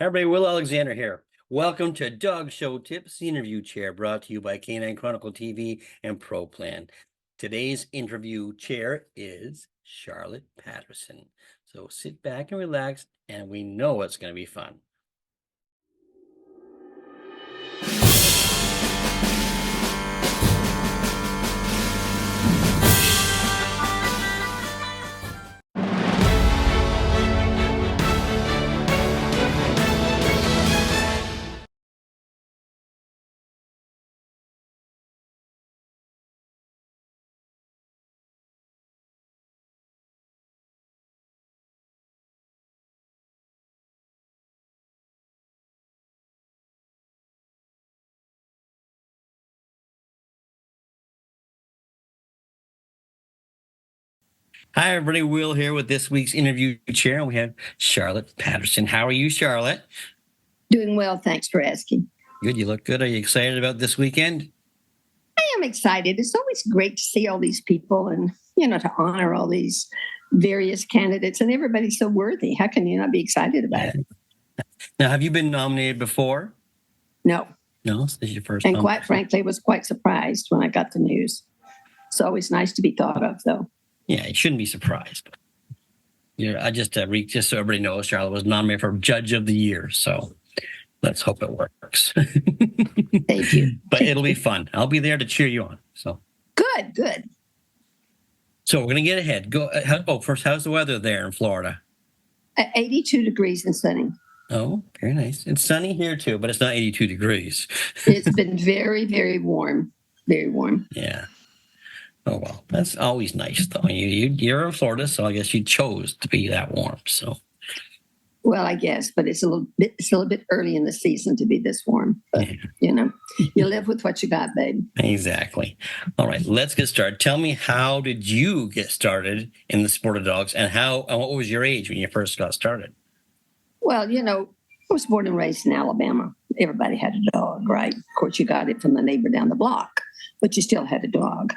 Everybody, Will Alexander here. Welcome to Dog Show Tips, the interview chair, brought to you by Canine Chronicle TV and Pro Plan. Today's interview chair is Charlotte Patterson. So sit back and relax, and we know it's going to be fun. Hi, everybody. Will here with this week's interview chair. We have Charlotte Patterson. How are you, Charlotte? Doing well, thanks for asking. Good. You look good. Are you excited about this weekend? I am excited. It's always great to see all these people and, to honor all these various candidates, and everybody's so worthy. How can you not be excited about it? Now, have you been nominated before? No. No, this is your first. And quite frankly, I was quite surprised when I got the news. It's always nice to be thought of, though. Yeah, you shouldn't be surprised. I just so everybody knows, Charlotte was nominated for Judge of the Year. So let's hope it works. Thank you. But it'll be fun. I'll be there to cheer you on. So good. So we're gonna get ahead. First, how's the weather there in Florida? 82 degrees and sunny. Oh, very nice. It's sunny here too, but it's not 82 degrees. It's been very, very warm. Very warm. Yeah. Oh, well, that's always nice, though. You're in Florida, so I guess you chose to be that warm. So, well, I guess, but it's a little bit early in the season to be this warm. But, you live with what you got, babe. Exactly. All right, let's get started. Tell me, how did you get started in the sport of dogs, and what was your age when you first got started? Well, I was born and raised in Alabama. Everybody had a dog, right? Of course, you got it from the neighbor down the block, but you still had a dog.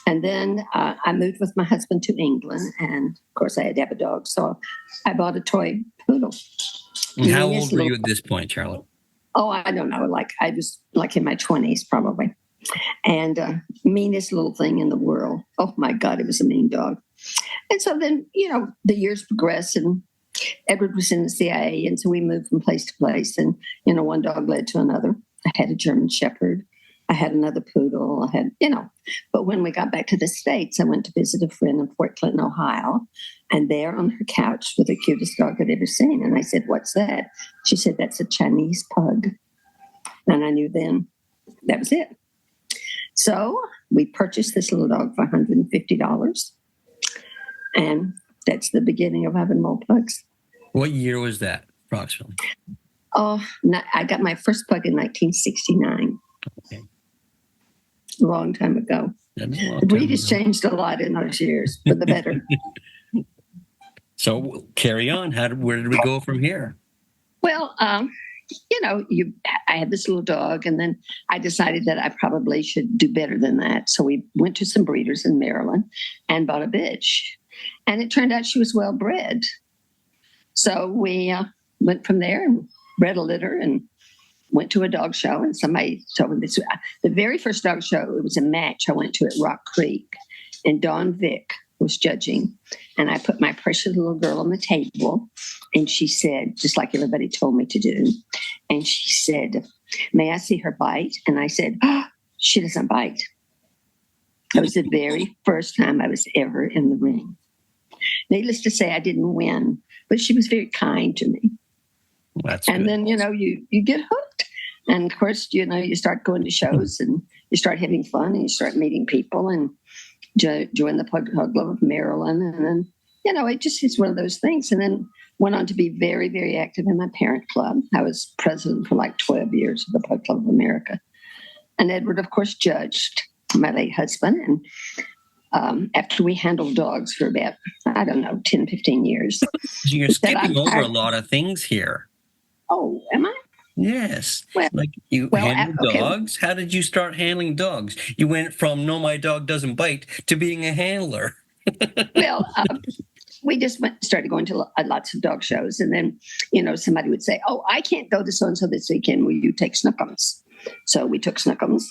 And then I moved with my husband to England, and of course I had to have a dog, so I bought a toy poodle. And how old were you at this point, Charlotte? Oh, I don't know. I was in my 20s probably. And meanest little thing in the world. Oh my God, it was a mean dog. And so then, the years progressed, and Edward was in the CIA, and so we moved from place to place, and, one dog led to another. I had a German Shepherd. I had another poodle. But when we got back to the States, I went to visit a friend in Fort Clinton, Ohio, and there on her couch was the cutest dog I'd ever seen. And I said, "What's that?" She said, "That's a Chinese pug." And I knew then that was it. So we purchased this little dog for $150. And that's the beginning of having more pugs. What year was that, approximately? Oh, I got my first pug in 1969. Okay. A long time ago. The breed has changed a lot in those years, for the better. So carry on. Where did we go from here? Well, I had this little dog, and then I decided that I probably should do better than that. So we went to some breeders in Maryland and bought a bitch. And it turned out she was well bred. So we went from there and bred a litter and went to a dog show, and somebody told me this. The very first dog show, it was a match I went to at Rock Creek, and Dawn Vick was judging. And I put my precious little girl on the table, and she said, just like everybody told me to do, and she said, "May I see her bite?" And I said, "Oh, she doesn't bite." That was the very first time I was ever in the ring. Needless to say, I didn't win, but she was very kind to me. And then, you get hooked. And of course, you start going to shows, and you start having fun, and you start meeting people, and join the Pug Club of Maryland. And then, it just is one of those things. And then went on to be very, very active in my parent club. I was president for like 12 years of the Pug Club of America. And Edward, of course, judged my late husband. And after we handled dogs for about, 10, 15 years. You're skipping over a lot of things here. Oh, am I? Yes. Handle dogs. How did you start handling dogs? You went from "no, my dog doesn't bite" to being a handler. Well, we just started going to lots of dog shows. And then, somebody would say, oh, I can't go to so-and-so this weekend. Will you take Snookums? So we took Snookums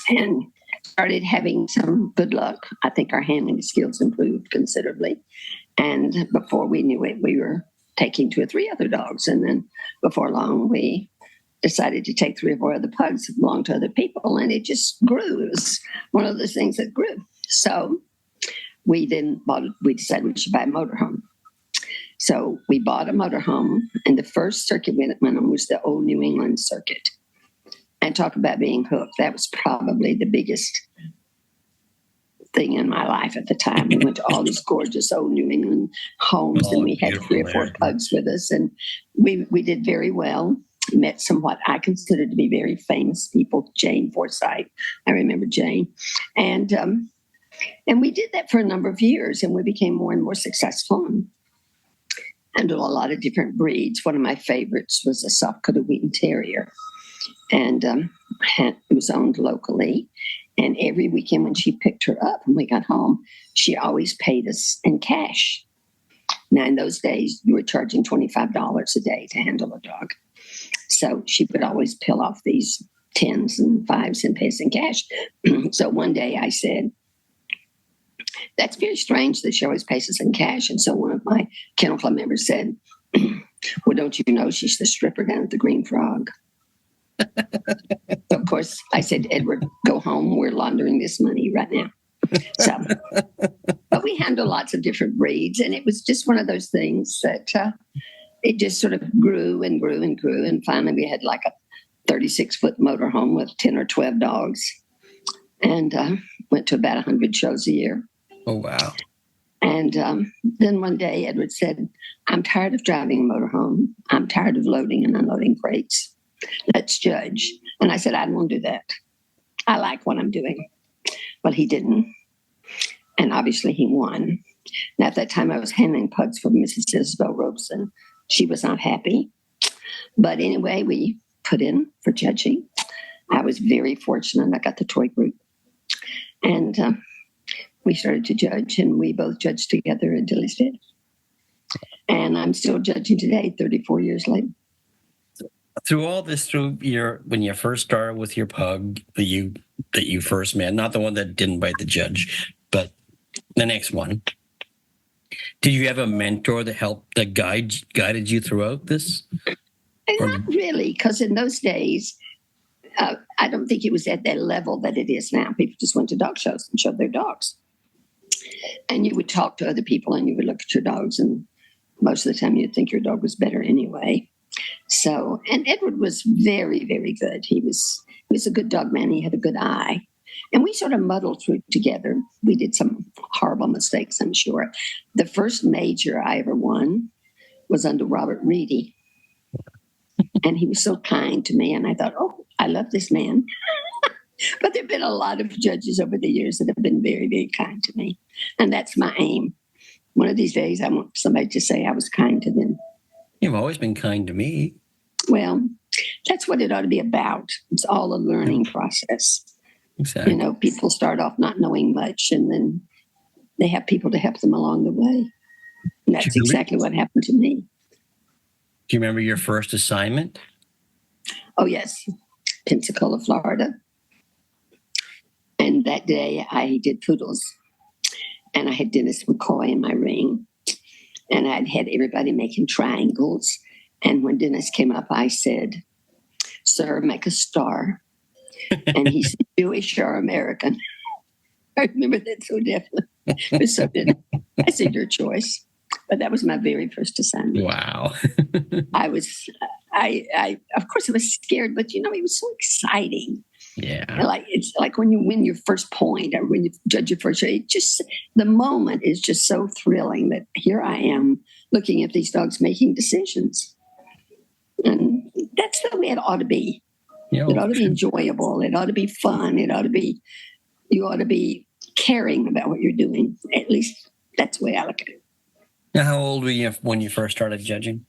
and started having some good luck. I think our handling skills improved considerably. And before we knew it, we were taking 2 or 3 other dogs. And then before long, we decided to take 3 or 4 other pugs that belonged to other people. And it just grew. It was one of those things that grew. So we decided we should buy a motorhome. So we bought a motorhome, and the first circuit we went on was the old New England circuit. And talk about being hooked. That was probably the biggest thing in my life at the time. We went to all these gorgeous old New England homes, and we had 3 or 4 pugs with us, and we did very well. Met some what I considered to be very famous people, Jane Forsythe. I remember Jane. And we did that for a number of years, and we became more and more successful and handled a lot of different breeds. One of my favorites was a soft-coated Wheaten Terrier. And it was owned locally. And every weekend when she picked her up and we got home, she always paid us in cash. Now, in those days, you were charging $25 a day to handle a dog. So she would always peel off these 10s and 5s and pay us in cash. So one day I said, that's very strange that she always pays us in cash. And so one of my Kennel Club members said, well, don't you know she's the stripper down at the Green Frog? Of course, I said, Edward, go home. We're laundering this money right now. So, but we handle lots of different breeds, and it was just one of those things that it just sort of grew and grew and grew. And finally, we had like a 36-foot motorhome with 10 or 12 dogs, and went to about 100 shows a year. Oh, wow. And then one day, Edward said, I'm tired of driving a motorhome. I'm tired of loading and unloading crates. Let's judge. And I said, I don't want to do that. I like what I'm doing. Well, he didn't. And obviously he won. And at that time I was handling pugs for Mrs. Isabel Robeson. She was not happy. But anyway, we put in for judging. I was very fortunate. I got the toy group. And we started to judge, and we both judged together until he's dead. And I'm still judging today, 34 years later. Through all this, when you first started with your pug that you first met, not the one that didn't bite the judge, but the next one, did you have a mentor that guided you throughout this? Not really, because in those days, I don't think it was at that level that it is now. People just went to dog shows and showed their dogs. And you would talk to other people and you would look at your dogs, and most of the time you'd think your dog was better anyway. So, and Edward was very, very good. He was a good dog man. He had a good eye. And we sort of muddled through together. We did some horrible mistakes, I'm sure. The first major I ever won was under Robert Reedy. And he was so kind to me. And I thought, oh, I love this man. But there have been a lot of judges over the years that have been very, very kind to me. And that's my aim. One of these days, I want somebody to say I was kind to them. You've always been kind to me. Well, that's what it ought to be about. It's all a learning process. Exactly. People start off not knowing much, and then they have people to help them along the way. And that's exactly what happened to me. Do you remember your first assignment? Oh, yes. Pensacola, Florida. And that day I did poodles. And I had Dennis McCoy in my ring. And I'd had everybody making triangles. And when Dennis came up, I said, sir, make a star. And he said, Jewish or American? I remember that so definitely. But so did I said, your choice. But that was my very first assignment. Wow. I of course I was scared, but it was so exciting. Yeah. It's like when you win your first point or when you judge your first show, the moment is just so thrilling that here I am looking at these dogs making decisions. And that's the way it ought to be. It ought to be enjoyable. It ought to be fun. You ought to be caring about what you're doing. At least that's the way I look at it. Now, how old were you when you first started judging?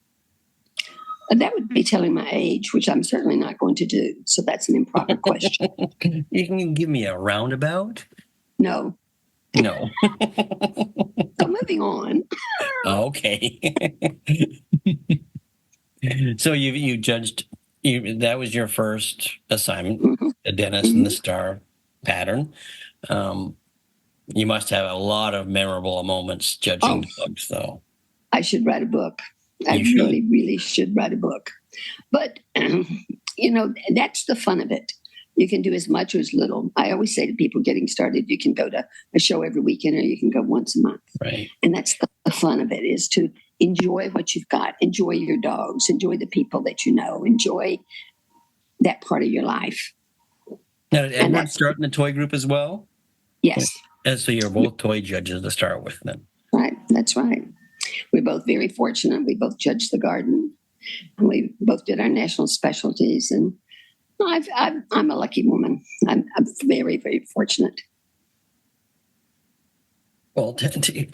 And that would be telling my age, which I'm certainly not going to do. So that's an improper question. You can give me a roundabout? No. No. So moving on. Okay. So you judged that was your first assignment, Mhm, the Dennis and the mhm. Star pattern. Um, you must have a lot of memorable moments Oh, judging dogs, though. I should write a book. I You should. really, really should write a book. But, that's the fun of it. You can do as much or as little. I always say to people getting started, you can go to a show every weekend or you can go once a month. Right. And that's the fun of it, is to enjoy what you've got, enjoy your dogs, enjoy the people that you know, enjoy that part of your life. Now, did And Edward that's, start in the toy group as well? yes, And so you're both toy judges to start with, then. right. That's right. We're both very fortunate. We both judged the garden, and we both did our national specialties. And I'm a lucky woman. I'm very, very fortunate. Well,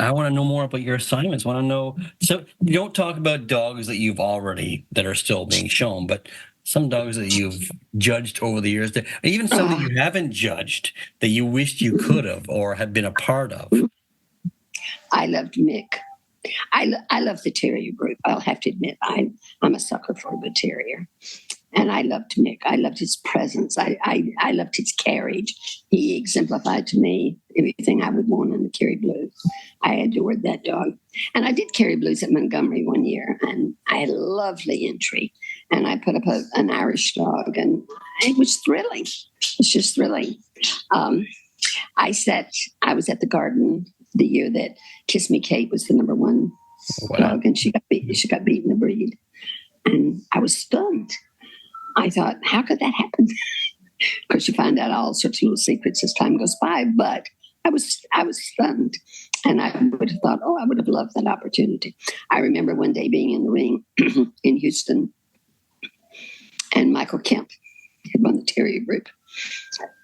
I want to know more about your assignments. Want to know. So you don't talk about dogs that are still being shown, but some dogs that you've judged over the years, even some that Uh, you haven't judged that you wished you could have or had been a part of. I loved Mick. I love the terrier group. I'll have to admit, I'm a sucker for the terrier. And I loved Mick. I loved his presence. I loved his carriage. He exemplified to me everything I would want in a Kerry Blue. I adored that dog. And I did Kerry Blues at Montgomery one year, and I had a lovely entry. And I put up an Irish dog, and it was thrilling. It was just thrilling. Um, I was at the garden the year that Kiss Me Kate was the number one Wow. dog, and she got beaten the breed. And I was stunned. I thought, how could that happen? Of course, you find out all sorts of little secrets as time goes by, but I was stunned. And I would have thought, I would have loved that opportunity. I remember one day being in the ring in Houston, and Michael Kemp had won the terrier group.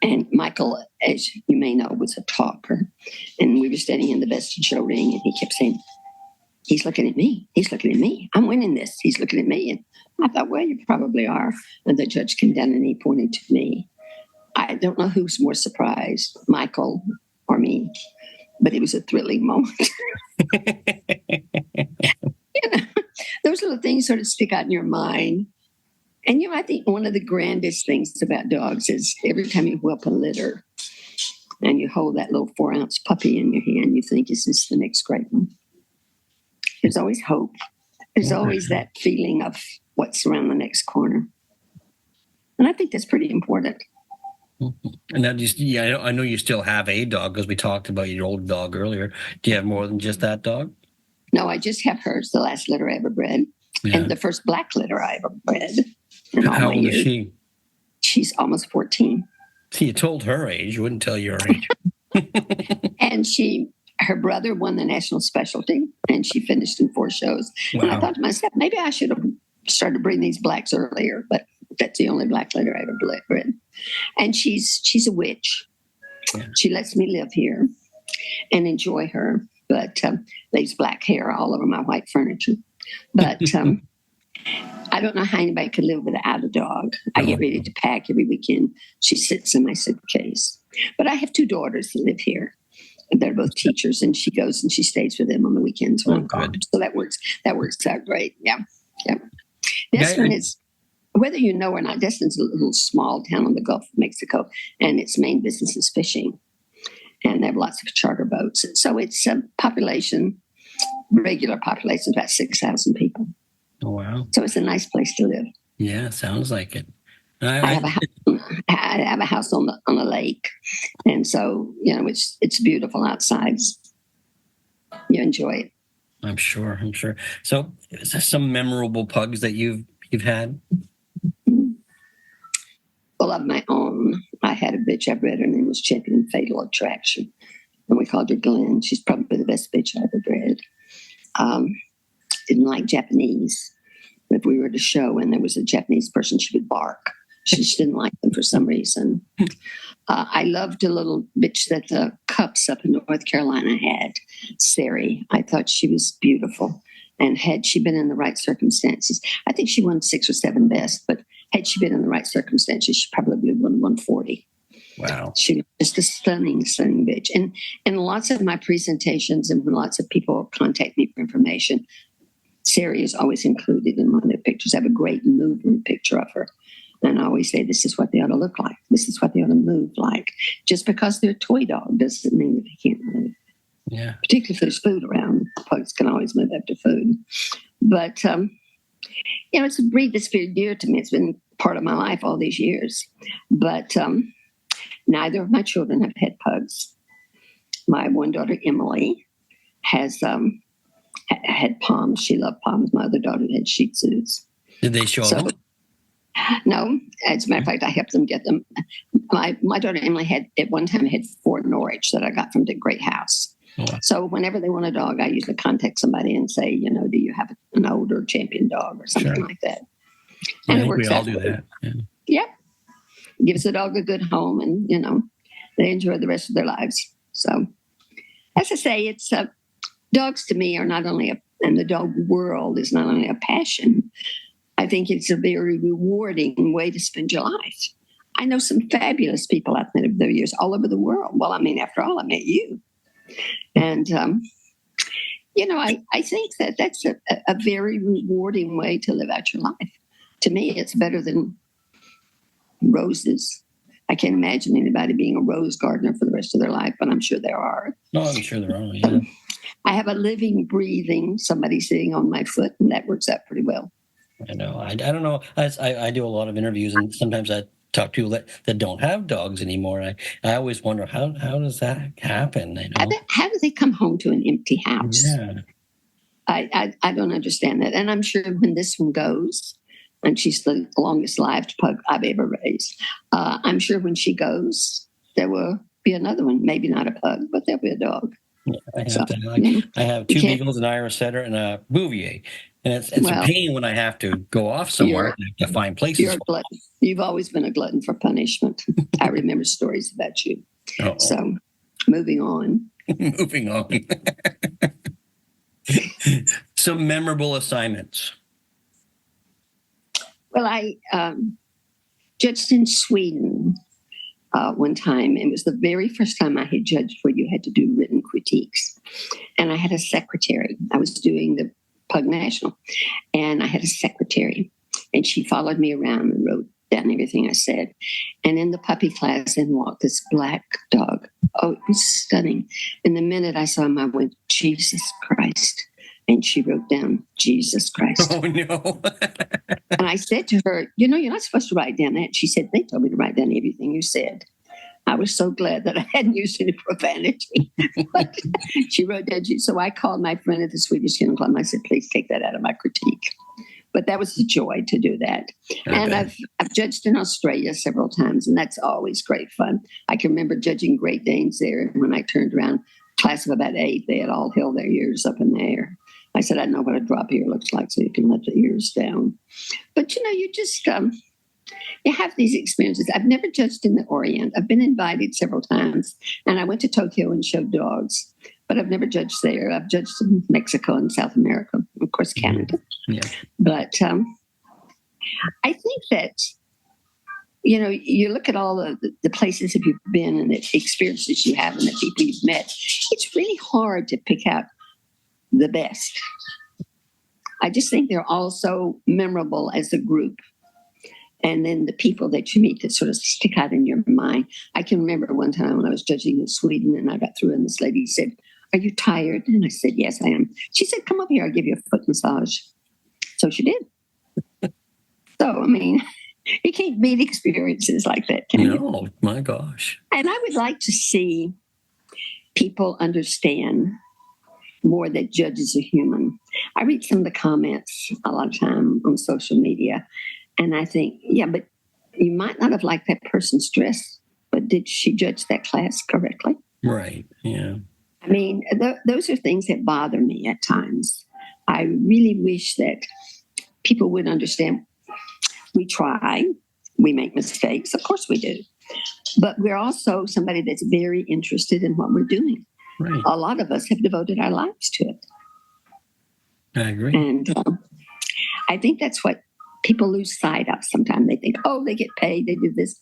And Michael, as you may know, was a talker. And we were standing in the best in show ring, and he kept saying, he's looking at me. He's looking at me. I'm winning this. He's looking at me. And I thought, well, you probably are. And the judge came down and he pointed to me. I don't know who's more surprised, Michael or me, but it was a thrilling moment. Those little things sort of stick out in your mind. And, I think one of the grandest things about dogs is every time you whelp a litter and you hold that little 4-ounce puppy in your hand, you think, is this the next great one? There's always hope. There's always that feeling of what's around the next corner. And I think that's pretty important. And now, I know you still have a dog because we talked about your old dog earlier. Do you have more than just that dog? No, I just have her. It's the last litter I ever bred, and the first black litter I ever bred. How old is she? She's almost 14. See, you told her age. You wouldn't tell your age. And her brother won the national specialty, and she finished in 4 shows. Wow. And I thought to myself, maybe I should have started breeding these blacks earlier, but that's the only black litter I ever bred. And she's a witch. Yeah. She lets me live here and enjoy her, but leaves black hair all over my white furniture. But I don't know how anybody could live without a dog. I get ready to pack every weekend. She sits in my suitcase. But I have 2 daughters that live here. They're both teachers, and she goes and she stays with them on the weekends when I'm gone. So that works out great. Yeah. Destin is, whether you know or not, Destin's a little small town on the Gulf of Mexico, and its main business is fishing. And they have lots of charter boats. So it's a regular population, about 6,000 people. Oh, wow. So it's a nice place to live. Yeah, sounds like it. I have a house on a lake, and so it's beautiful outside. You enjoy it. I'm sure. So, is there some memorable pugs that you've had? Well, of my own, I had a bitch I bred. Her name was Champion Fatal Attraction, and we called her Glenn. She's probably the best bitch I ever bred. Didn't like Japanese. If we were at a show and there was a Japanese person, she would bark. She just didn't like them for some reason. I loved a little bitch that the Cups up in North Carolina had, Sari. I thought she was beautiful. And had she been in the right circumstances, I think she won 6 or 7 best, but had she been in the right circumstances, she probably would have won 140. Wow. She was just a stunning, stunning bitch. And in lots of my presentations and when lots of people contact me for information, Sarah is always included in one of their pictures. I have a great movement picture of her. And I always say, this is what they ought to look like. This is what they ought to move like. Just because they're a toy dog doesn't mean that they can't move. Yeah. Particularly if there's food around. Pugs can always move after food. But, it's a breed that's very dear to me. It's been part of my life all these years. But neither of my children have had pugs. My one daughter, Emily, has had Poms. She loved Poms. My other daughter had Shih Tzus. Did they show them? No, as a matter of fact, I helped them get them. My daughter Emily had at one time had 4 Norwich that I got from the Great House. Oh, wow. So whenever they want a dog, I usually contact somebody and say, do you have an older champion dog or something Sure. like that? I And it think works we all out do really that. Yeah. Yep. Gives the dog a good home and, they enjoy the rest of their lives. So, as I say, it's dogs to me are not only and the dog world is not only a passion, I think it's a very rewarding way to spend your life. I know some fabulous people out there over the years all over the world. Well, after all, I met you. And, I think that that's a very rewarding way to live out your life. To me, it's better than roses. I can't imagine anybody being a rose gardener for the rest of their life, but I'm sure there are. No, I'm sure there are. Yeah. I have a living, breathing somebody sitting on my foot, and that works out pretty well. I know. I don't know. I do a lot of interviews, and sometimes I talk to people that don't have dogs anymore. I always wonder how does that happen? How do they come home to an empty house? Yeah. I don't understand that. And I'm sure when this one goes, and she's the longest lived pug I've ever raised, I'm sure when she goes, there will be another one. Maybe not a pug, but there'll be a dog. Yeah, I have 2 beagles, an Irish setter, and a Bouvier. And it's a pain when I have to go off somewhere to find places. You're a glutton. You've always been a glutton for punishment. I remember stories about you. Uh-oh. So, moving on. Moving on. Some memorable assignments. Well, I judged in Sweden one time. It was the very first time I had judged where you had to do written critiques. And I had a secretary. I was doing the Pug National. And I had a secretary. And she followed me around and wrote down everything I said. And in the puppy class, in walked this black dog. Oh, it was stunning. And the minute I saw him, I went, Jesus Christ. And she wrote down, Jesus Christ. Oh, no. And I said to her, you're not supposed to write down that. She said, they told me to write down everything you said. I was so glad that I hadn't used any profanity. But she wrote down, so I called my friend at the Swedish Kennel Club and I said, please take that out of my critique. But that was a joy to do that. Okay. And I've judged in Australia several times, and that's always great fun. I can remember judging Great Danes there, and when I turned around, class of about 8, they had all held their ears up in the air. I said, I know what a drop ear looks like, so you can let the ears down. But, you just, you have these experiences. I've never judged in the Orient. I've been invited several times, and I went to Tokyo and showed dogs, but I've never judged there. I've judged in Mexico and South America, of course, Canada. Yeah. But I think that, you look at all the places that you've been and the experiences you have and the people you've met, it's really hard to pick out the best. I just think they're all so memorable as a group. And then the people that you meet that sort of stick out in your mind. I can remember one time when I was judging in Sweden and I got through and this lady said, are you tired? And I said, yes, I am. She said, come over here, I'll give you a foot massage. So she did. So, you can't beat experiences like that, can you? No, my gosh. And I would like to see people understand more that judges are human. I read some of the comments a lot of time on social media, and I think, yeah, but you might not have liked that person's dress, but did she judge that class correctly? Right, yeah. Those are things that bother me at times. I really wish that people would understand we try, we make mistakes, of course we do, but we're also somebody that's very interested in what we're doing. Right. A lot of us have devoted our lives to it. I agree. And I think that's what people lose sight of sometimes. They think, oh, they get paid, they do this.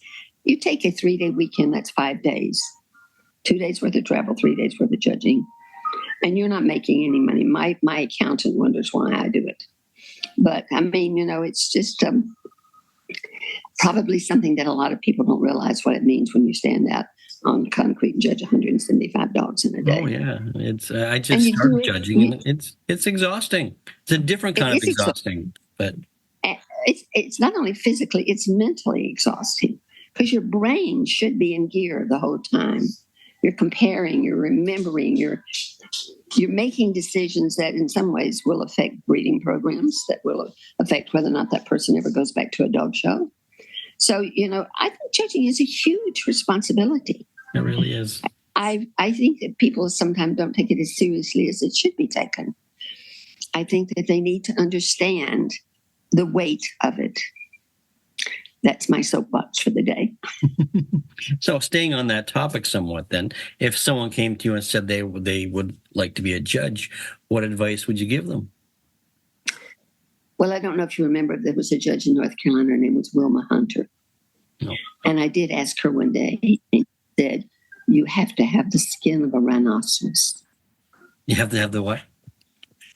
You take a 3-day weekend, that's 5 days, 2 days worth of travel, 3 days worth of judging, and you're not making any money. My accountant wonders why I do it. But I mean, it's just probably something that a lot of people don't realize what it means when you stand out on concrete and judge 175 dogs in a day. Oh yeah, it's I And just you do started it. judging, and it's exhausting. It's a different It kind of is exhausting, but it's not only physically, it's mentally exhausting because your brain should be in gear the whole time. You're comparing, you're remembering, you're making decisions that in some ways will affect breeding programs, that will affect whether or not that person ever goes back to a dog show. So, I think judging is a huge responsibility. it really is. I think that people sometimes don't take it as seriously as it should be taken. I think that they need to understand the weight of it. That's my soapbox for the day. So staying on that topic somewhat then, if someone came to you and said they would like to be a judge, what advice would you give them? Well, I don't know if you remember, there was a judge in North Carolina. Her name was Wilma Hunter. No. And I did ask her one day, and she said, you have to have the skin of a rhinoceros. You have to have the what?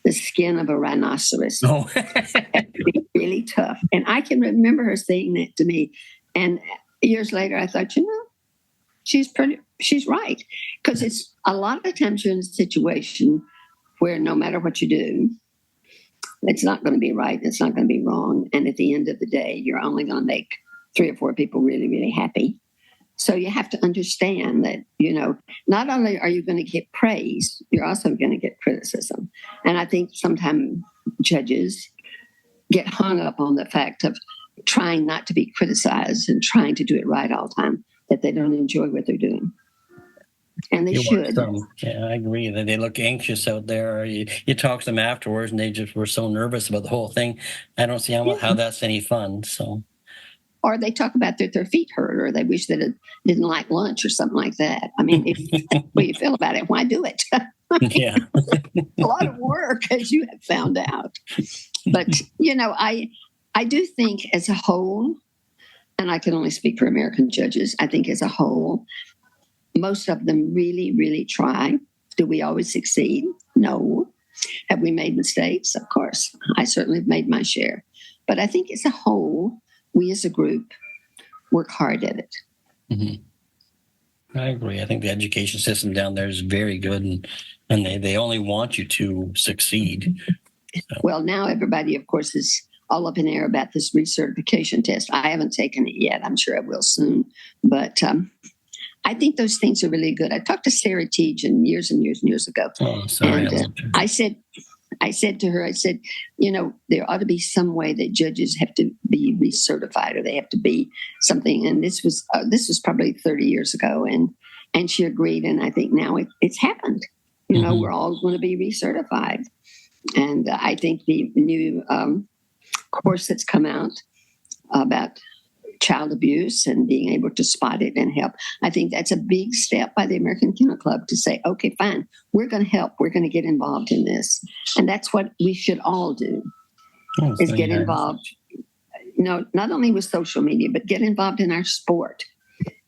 The skin of a rhinoceros. Oh. It'd be really tough. And I can remember her saying that to me. And years later, I thought, she's right. Because it's a lot of times you're in a situation where no matter what you do, it's not going to be right. It's not going to be wrong. And at the end of the day, you're only going to make 3 or 4 people really, really happy. So you have to understand that, not only are you going to get praise, you're also going to get criticism. And I think sometimes judges get hung up on the fact of trying not to be criticized and trying to do it right all the time, that they don't enjoy what they're doing. And they should. Yeah, I agree that they look anxious out there. You talk to them afterwards and they just were so nervous about the whole thing. I don't see how that's any fun. So, or they talk about that their feet hurt, or they wish that it didn't like lunch or something like that. I mean, if that's what you feel about it, why do it? Yeah. A lot of work, as you have found out. But, I do think as a whole, and I can only speak for American judges, I think as a whole, most of them really, really try. Do we always succeed? No. Have we made mistakes? Of course. I certainly have made my share. But I think as a whole, we as a group work hard at it. Mm-hmm. I agree. I think the education system down there is very good, and they only want you to succeed. So. Well, now everybody, of course, is all up in the air about this recertification test. I haven't taken it yet. I'm sure I will soon. But I think those things are really good. I talked to Sarah Teagan years and years and years ago. Oh, sorry. And I said to her, there ought to be some way that judges have to be recertified, or they have to be something. And this was probably 30 years ago. And she agreed. And I think now it's happened. We're all going to be recertified. And I think the new course that's come out about child abuse and being able to spot it and help, I think that's a big step by the American Kennel Club to say, okay, fine, we're going to help. We're going to get involved in this. And that's what we should all do, is get involved, not only with social media, but get involved in our sport.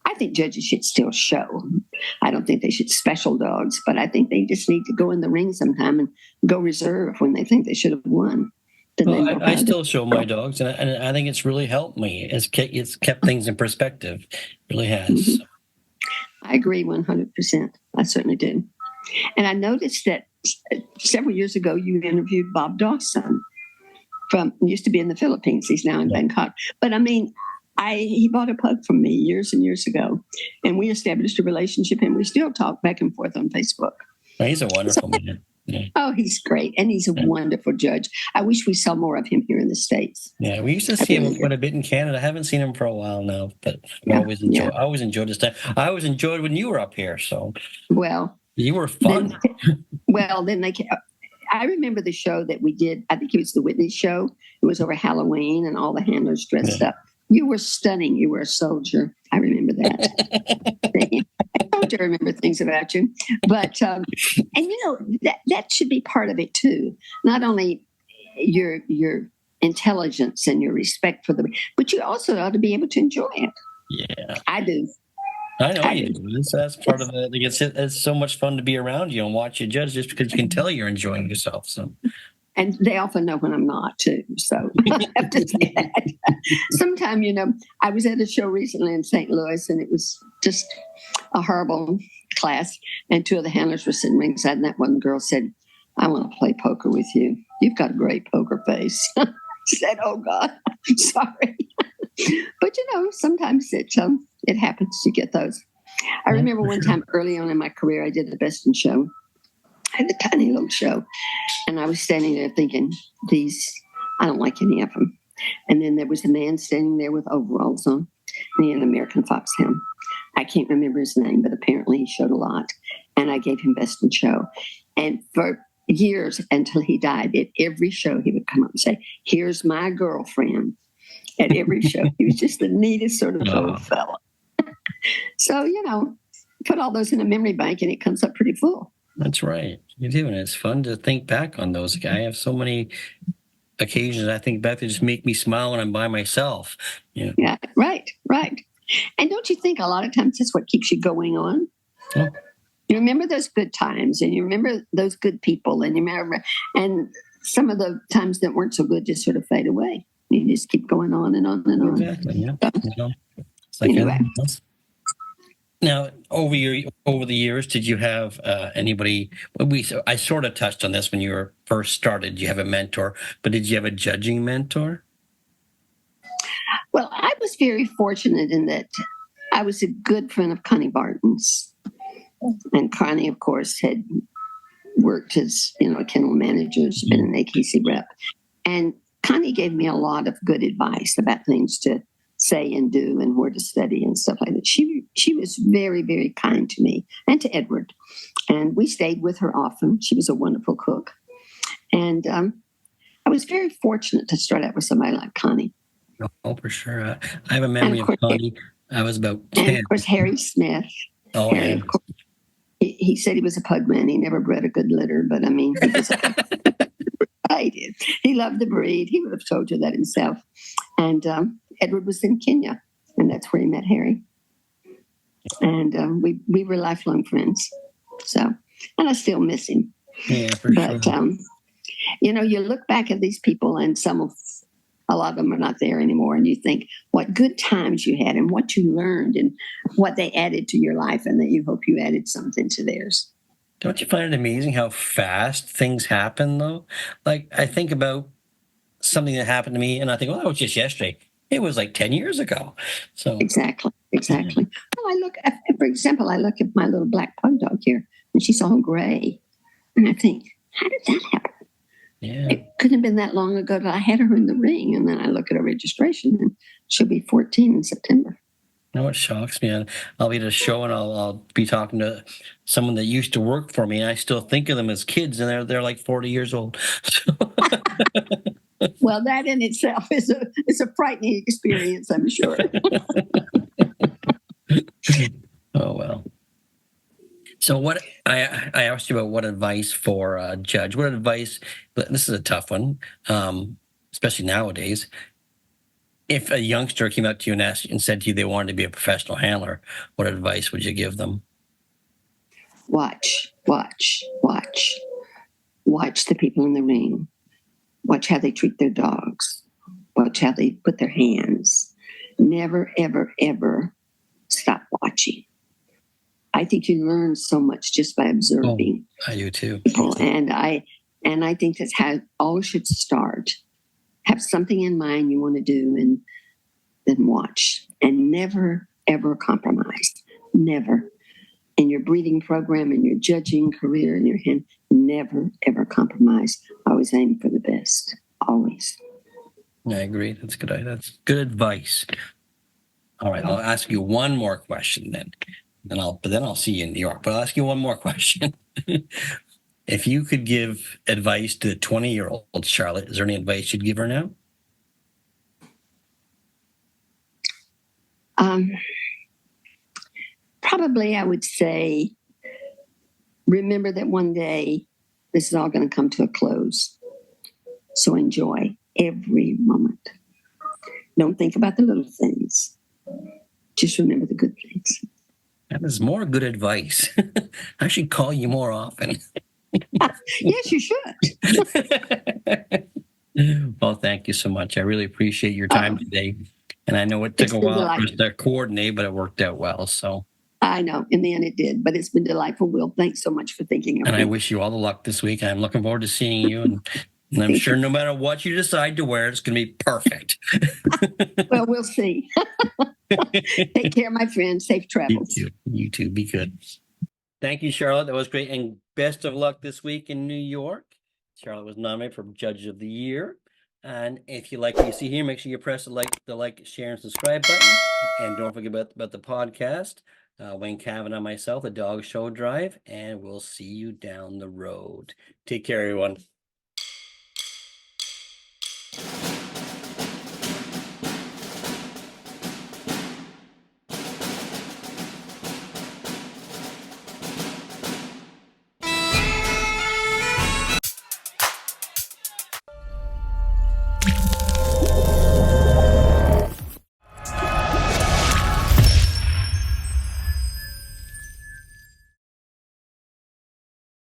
I think judges should still show. I don't think they should special dogs, but I think they just need to go in the ring sometime and go reserve when they think they should have won. Well, I still show my dogs, and I think it's really helped me. It's kept things in perspective. It really has. Mm-hmm. I agree 100%. I certainly do. And I noticed that several years ago you interviewed Bob Dawson used to be in the Philippines. He's now in Bangkok. But I mean, he bought a pug from me years and years ago, and we established a relationship, and we still talk back and forth on Facebook. Well, he's a wonderful man. Yeah. Oh, he's great. And he's a wonderful judge. I wish we saw more of him here in the States. Yeah, we used to see him quite a bit in Canada. I haven't seen him for a while now, but I always enjoyed this time. I always enjoyed when you were up here. So, well, you were fun. I remember the show that we did. I think it was the Whitney show. It was over Halloween, and all the handlers dressed up. You were stunning. You were a soldier. I remember that. I told you I remember things about you. But, and that should be part of it too. Not only your intelligence and your respect for but you also ought to be able to enjoy it. Yeah. I do. I know I you do. do. That's part of it. Like it's so much fun to be around you and watch you judge just because you can tell you're enjoying yourself. So And they often know when I'm not too. So I have to say that. Sometime, I was at a show recently in St. Louis, and it was just a horrible class. And two of the handlers were sitting ringside, and that one girl said, "I want to play poker with you. You've got a great poker face." I said, "Oh God, I'm sorry." But sometimes it happens. You get those. I Yeah, remember for one sure. time early on in my career, I did the Best in Show. I had a tiny little show, and I was standing there thinking, I don't like any of them. And then there was a man standing there with overalls on, and he had an American Foxhound. I can't remember his name, but apparently he showed a lot. And I gave him Best in Show. And for years until he died, at every show he would come up and say, "Here's my girlfriend." At every show, he was just the neatest sort of little Oh, fella. So put all those in a memory bank, and it comes up pretty full. that's right. You do, and it's fun to think back on those. I have so many occasions I think back that just make me smile when I'm by myself. Yeah. Yeah, right, right. And don't you think a lot of times that's what keeps you going on? Oh, You remember those good times, and you remember those good people, and and some of the times that weren't so good just sort of fade away. You just keep going on and on and on. exactly. Yeah. So, It's like anyway, anything else. Now, over the years, did you have anybody? I sort of touched on this when you were first started. You have a mentor, but did you have a judging mentor? well, I was very fortunate in that I was a good friend of Connie Barton's, and Connie, of course, had worked as a kennel manager. She'd been an AKC rep, and Connie gave me a lot of good advice about things to say and do and where to study and stuff like that. She was very, very kind to me and to Edward, and we stayed with her often. She was a wonderful cook, and I was very fortunate to start out with somebody like Connie. Oh, for sure. I have a And memory of of course, Connie. I was about and 10. of course, Harry Smith. Oh, Harry, yeah. of course, he said he was a pug man. He never bred a good litter, but I mean, he was a pug. He did. He loved the breed. He would have told you that himself. And Edward was in Kenya, and that's where he met Harry. And we were lifelong friends. So, and I still miss him. Yeah, for sure. But you look back at these people, and a lot of them are not there anymore, and you think what good times you had, and what you learned, and what they added to your life, and that you hope you added something to theirs. Don't you find it amazing how fast things happen, though? Like, I think about something that happened to me, and I think, well, that was just yesterday. It was like 10 years ago. So, Exactly, yeah. exactly. Well, for example, I look at my little black pug dog here, and she's all gray, and I think, how did that happen? Yeah. It couldn't have been that long ago that I had her in the ring, and then I look at her registration, and she'll be 14 in September. You know what shocks me? I'll be at a show and I'll be talking to someone that used to work for me, and I still think of them as kids, and they're like 40 years old. So, Well, that in itself is a frightening experience, I'm sure. oh well. So what I asked you about what advice for a judge? What advice? This is a tough one, especially nowadays. If a youngster came up to you and asked and said to you they wanted to be a professional handler, what advice would you give them? Watch, watch, watch. Watch the people in the ring. Watch how they treat their dogs. Watch how they put their hands. Never, ever, ever stop watching. I think you learn so much just by Oh, observing I do too. people, and I think that's how it all should start. Have something in mind you want to do, and then watch, and never ever compromise. Never in your breeding program, in your judging career, in your hand. Never ever compromise. Always aim for the best. Always. I agree. That's good. That's good advice. All right, I'll ask you one more question then. Then I'll see you in New York. But I'll ask you one more question. If you could give advice to the 20-year-old Charlotte, is there any advice you'd give her now? Probably, I would say, remember that one day this is all going to come to a close. So enjoy every moment. Don't think about the little things. Just remember the good things. That is more good advice. I should call you more often. Yes, you should. Well, thank you so much. I really appreciate your time today. And I know it took It's a been while for us delightful. to coordinate, but it worked out well. So, I know. In the end, it did, but it's been delightful. Will, thanks so much for thinking of and I me. wish you all the luck this week. I'm looking forward to seeing you. And I'm Thank sure you. no matter what you decide to wear, it's going to be perfect. Well, we'll see. Take care, my friend. Safe You travels. too. You too. Be good. Thank you, Charlotte. That was great. And best of luck this week in New York. Charlotte was nominated for Judge of the Year. And if you like what you see here, make sure you press the like, share, and subscribe button. And don't forget about the podcast. Wayne Kavanaugh, myself, the Dog Show Drive, and we'll see you down the road. Take care, everyone.